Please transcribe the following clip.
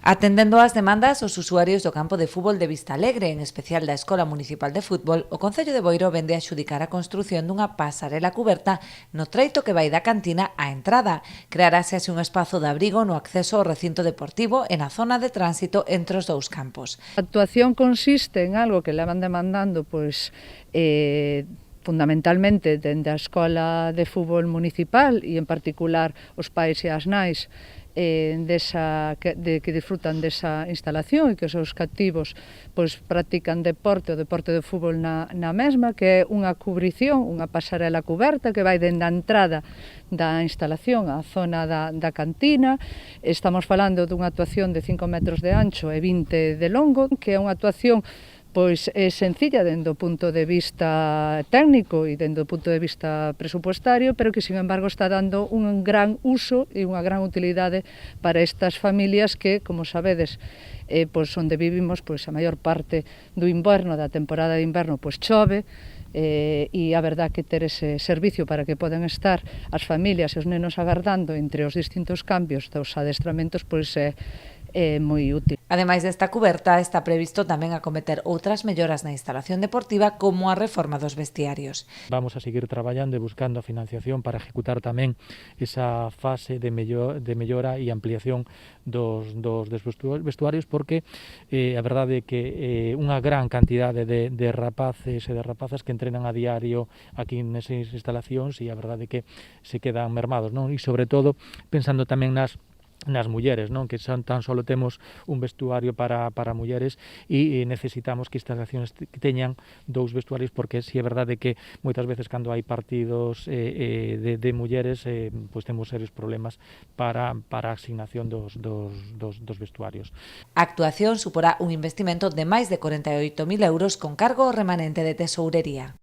Atendendo ás demandas os usuarios do campo de fútbol de Vistalegre, en especial da Escola Municipal de Fútbol, o Concello de Boiro vende a adxudicar a construción dunha pasarela cuberta no treito que vai da cantina á entrada. Crearase así un espazo de abrigo no acceso ao recinto deportivo e na zona de tránsito entre os dous campos. A actuación consiste en algo que levan demandando fundamentalmente dende a Escola de Fútbol Municipal e en particular os pais e as nais que disfrutan desa instalación e que os seus cativos practican o deporte de fútbol na mesma, que é unha cubrición, unha pasarela cuberta que vai dende a entrada da instalación á zona da cantina. Estamos falando dunha actuación de 5 metros de ancho e 20 de longo, que é unha actuación é sencilla dende o punto de vista técnico e dende o punto de vista presupuestario, pero que, sin embargo, está dando un gran uso e unha gran utilidade para estas familias que, como sabedes, onde vivimos a maior parte do inverno, da temporada de inverno, chove, e a verdad que ter ese servicio para que poden estar as familias e os nenos agardando entre os distintos cambios dos adestramentos é moi útil. Ademais desta cuberta, está previsto tamén acometer outras melloras na instalación deportiva como a reforma dos vestiarios. Vamos a seguir traballando e buscando a financiación para ejecutar tamén esa fase de mellora e ampliación dos vestuarios, porque a verdade é que unha gran cantidade de rapaces e de rapazas que entrenan a diario aquí nesas instalacións e a verdade é que se quedan mermados, non? E sobre todo pensando tamén nas mulleres, non? Que tan solo temos un vestuario para mulleres e necesitamos que estas accións teñan dous vestuarios, porque si é verdade que moitas veces cando hai partidos de mulleres temos serios problemas para a asignación dos vestuarios. A actuación suporá un investimento de máis de 48.000 euros con cargo ao remanente de tesourería.